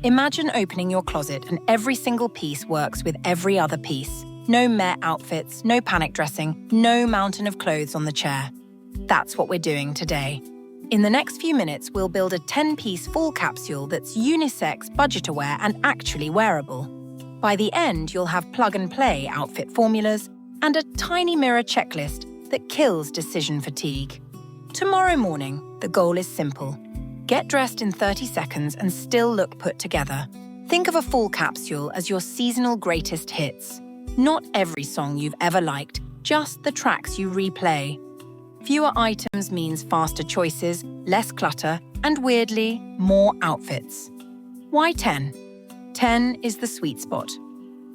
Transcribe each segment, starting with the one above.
Imagine opening your closet and every single piece works with every other piece. No meh outfits, no panic dressing, no mountain of clothes on the chair. That's what we're doing today. In the next few minutes, we'll build a 10-piece full capsule that's unisex, budget-aware, and actually wearable. By the end, you'll have plug-and-play outfit formulas and a tiny mirror checklist that kills decision fatigue. Tomorrow morning, the goal is simple. Get dressed in 30 seconds and still look put together. Think of a full capsule as your seasonal greatest hits. Not every song you've ever liked, just the tracks you replay. Fewer items means faster choices, less clutter, and weirdly, more outfits. Why 10? 10 is the sweet spot.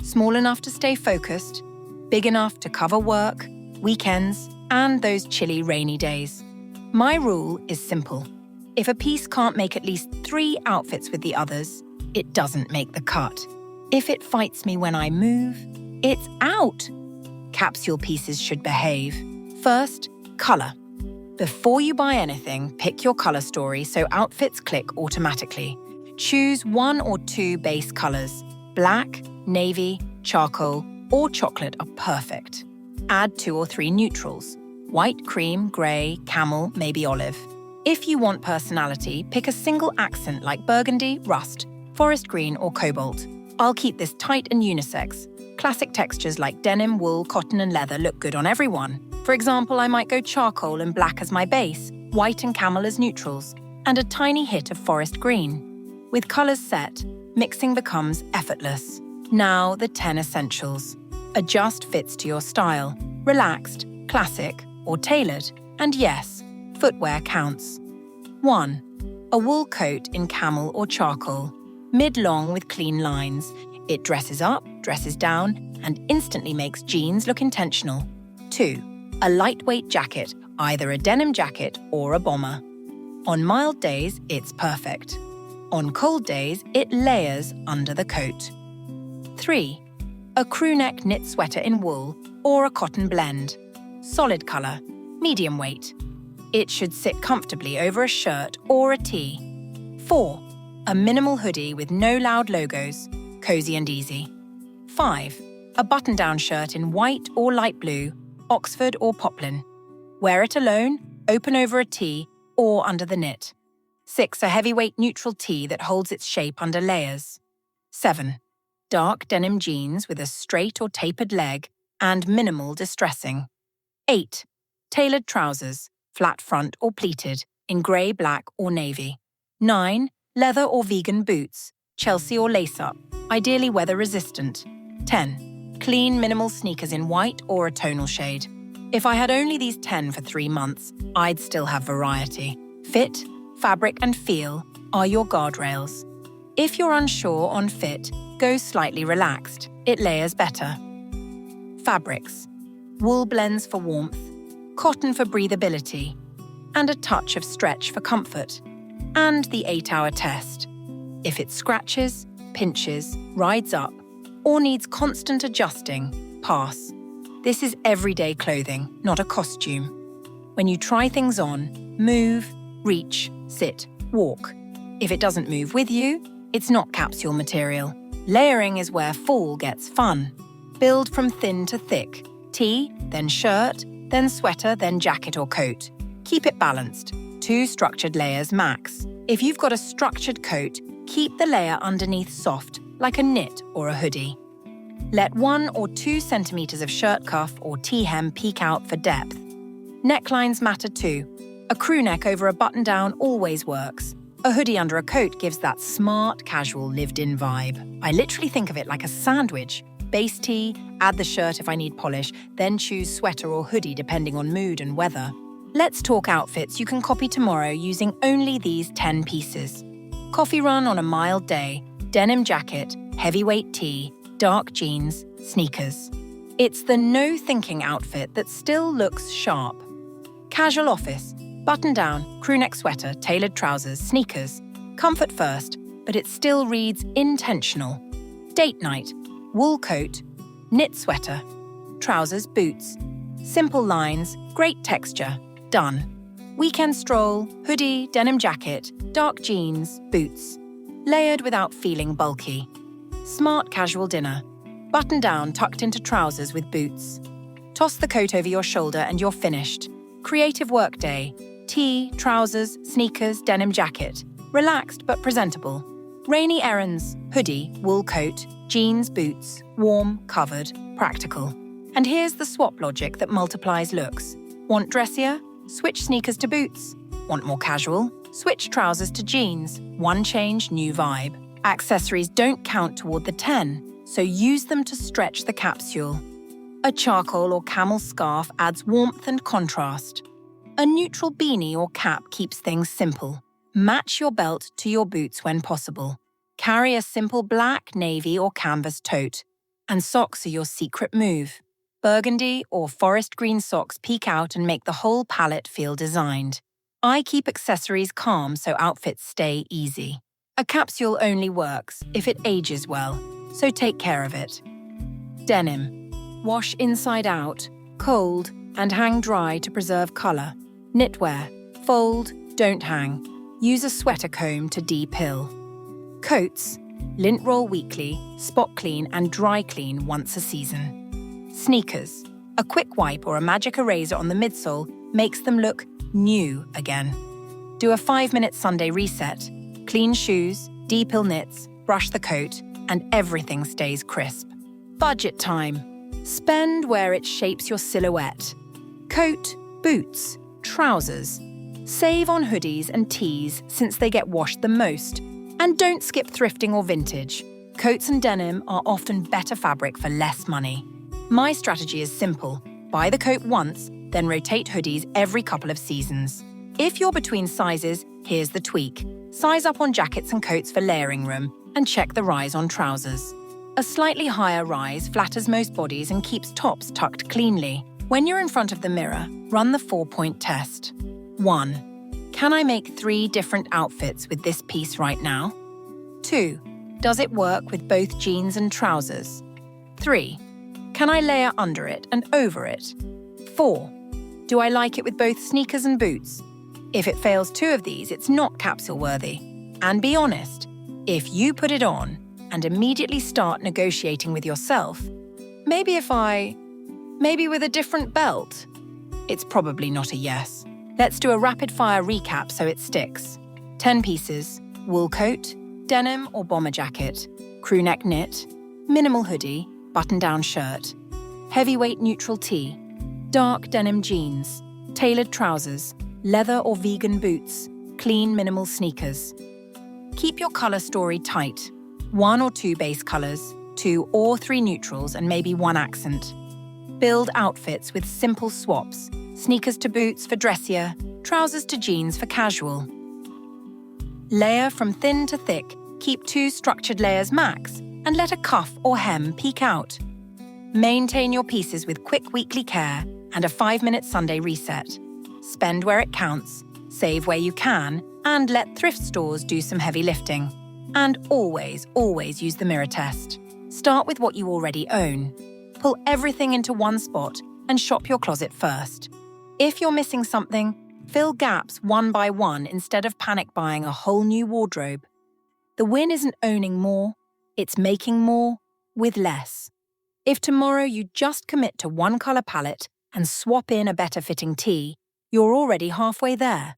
Small enough to stay focused, big enough to cover work, weekends, and those chilly, rainy days. My rule is simple. If a piece can't make at least 3 outfits with the others, it doesn't make the cut. If it fights me when I move, it's out. Capsule pieces should behave. First, color. Before you buy anything, pick your color story so outfits click automatically. Choose 1 or 2 base colors. Black, navy, charcoal, or chocolate are perfect. Add 2 or 3 neutrals. White, cream, gray, camel, maybe olive. If you want personality, pick a single accent like burgundy, rust, forest green, or cobalt. I'll keep this tight and unisex. Classic textures like denim, wool, cotton, and leather look good on everyone. For example, I might go charcoal and black as my base, white and camel as neutrals, and a tiny hit of forest green. With colors set, mixing becomes effortless. Now the 10 essentials. Adjust fits to your style. Relaxed, classic, or tailored. And yes, footwear counts. 1. A wool coat in camel or charcoal. Mid-long with clean lines. It dresses up, dresses down, and instantly makes jeans look intentional. 2. A lightweight jacket, either a denim jacket or a bomber. On mild days, it's perfect. On cold days, it layers under the coat. 3. A crewneck knit sweater in wool or a cotton blend. Solid color, medium weight. It should sit comfortably over a shirt or a tee. 4. A minimal hoodie with no loud logos, cozy and easy. 5. A button-down shirt in white or light blue, Oxford or poplin. Wear it alone, open over a tee, or under the knit. 6. A heavyweight neutral tee that holds its shape under layers. 7. Dark denim jeans with a straight or tapered leg and minimal distressing. 8. Tailored trousers, flat front or pleated, in grey, black, or navy. 9. Leather or vegan boots, Chelsea or lace-up, ideally weather-resistant. 10. Clean, minimal sneakers in white or a tonal shade. If I had only these 10 for 3 months, I'd still have variety. Fit, fabric, and feel are your guardrails. If you're unsure on fit, go slightly relaxed. It layers better. Fabrics. Wool blends for warmth, cotton for breathability, and a touch of stretch for comfort. And the 8-hour test. If it scratches, pinches, rides up, or needs constant adjusting, pass. This is everyday clothing, not a costume. When you try things on, move, reach, sit, walk. If it doesn't move with you, it's not capsule material. Layering is where fall gets fun. Build from thin to thick. Tee, then shirt, then sweater, then jacket or coat. Keep it balanced. 2 structured layers max. If you've got a structured coat, keep the layer underneath soft, like a knit or a hoodie. Let 1 or 2 centimeters of shirt cuff or T-hem peek out for depth. Necklines matter too. A crew neck over a button-down always works. A hoodie under a coat gives that smart, casual, lived-in vibe. I literally think of it like a sandwich. Base tee, add the shirt if I need polish, then choose sweater or hoodie depending on mood and weather. Let's talk outfits you can copy tomorrow using only these 10 pieces. Coffee run on a mild day, denim jacket, heavyweight tee, dark jeans, sneakers. It's the no-thinking outfit that still looks sharp. Casual office, button-down, crewneck sweater, tailored trousers, sneakers. Comfort first, but it still reads intentional. Date night, wool coat, knit sweater, trousers, boots. Simple lines, great texture, done. Weekend stroll, hoodie, denim jacket, dark jeans, boots. layered without feeling bulky. Smart casual dinner. Button down tucked into trousers with boots. Toss the coat over your shoulder and you're finished. Creative work day. Tee, trousers, sneakers, denim jacket. Relaxed but presentable. Rainy errands. Hoodie, wool coat, jeans, boots. Warm, covered, practical. And here's the swap logic that multiplies looks. Want dressier? Switch sneakers to boots. Want more casual? Switch trousers to jeans. One change, new vibe. Accessories don't count toward the 10, so use them to stretch the capsule. A charcoal or camel scarf adds warmth and contrast. A neutral beanie or cap keeps things simple. Match your belt to your boots when possible. Carry a simple black, navy or canvas tote. And socks are your secret move. Burgundy or forest green socks peek out and make the whole palette feel designed. I keep accessories calm so outfits stay easy. A capsule only works if it ages well, so take care of it. Denim. Wash inside out, cold, and hang dry to preserve colour. Knitwear. Fold, don't hang. Use a sweater comb to de-pill. Coats. Lint roll weekly, spot clean and dry clean once a season. Sneakers. A quick wipe or a magic eraser on the midsole makes them look new again. Do a 5-minute Sunday reset. Clean shoes, de-pill knits, brush the coat, and everything stays crisp. Budget time. Spend where it shapes your silhouette. Coat, boots, trousers. Save on hoodies and tees since they get washed the most. And don't skip thrifting or vintage. Coats and denim are often better fabric for less money. My strategy is simple. Buy the coat once, then rotate hoodies every couple of seasons. If you're between sizes, here's the tweak. Size up on jackets and coats for layering room, and check the rise on trousers. A slightly higher rise flatters most bodies and keeps tops tucked cleanly. When you're in front of the mirror, run the 4-point test. 1. Can I make 3 different outfits with this piece right now? 2. Does it work with both jeans and trousers? 3. Can I layer under it and over it? 4. Do I like it with both sneakers and boots? If it fails 2 of these, it's not capsule-worthy. And be honest, if you put it on and immediately start negotiating with yourself, maybe with a different belt, it's probably not a yes. Let's do a rapid-fire recap so it sticks. 10 pieces, wool coat, denim or bomber jacket, crew neck knit, minimal hoodie, button-down shirt, heavyweight neutral tee, dark denim jeans, tailored trousers, leather or vegan boots, clean minimal sneakers. Keep your color story tight. 1 or 2 base colors, 2 or 3 neutrals, and maybe 1 accent. Build outfits with simple swaps, sneakers to boots for dressier, trousers to jeans for casual. Layer from thin to thick, keep 2 structured layers max, and let a cuff or hem peek out. Maintain your pieces with quick weekly care and a 5-minute Sunday reset. Spend where it counts, save where you can, and let thrift stores do some heavy lifting. And always use the mirror test. Start with what you already own. Pull everything into one spot and shop your closet first. If you're missing something, fill gaps one by one instead of panic buying a whole new wardrobe. The win isn't owning more, it's making more with less. If tomorrow you just commit to 1 color palette and swap in a better fitting tee, you're already halfway there.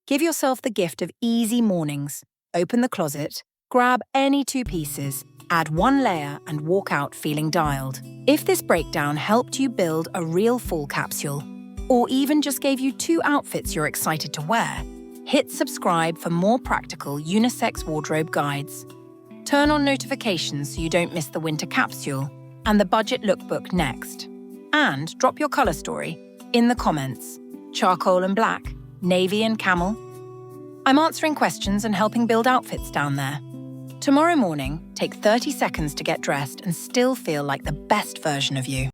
Give yourself the gift of easy mornings. Open the closet, grab any 2 pieces, add 1 layer and walk out feeling dialed. If this breakdown helped you build a real full capsule, or even just gave you 2 outfits you're excited to wear, hit subscribe for more practical unisex wardrobe guides. Turn on notifications so you don't miss the winter capsule and the budget lookbook next. And drop your color story in the comments. Charcoal and black, navy and camel. I'm answering questions and helping build outfits down there. Tomorrow morning, take 30 seconds to get dressed and still feel like the best version of you.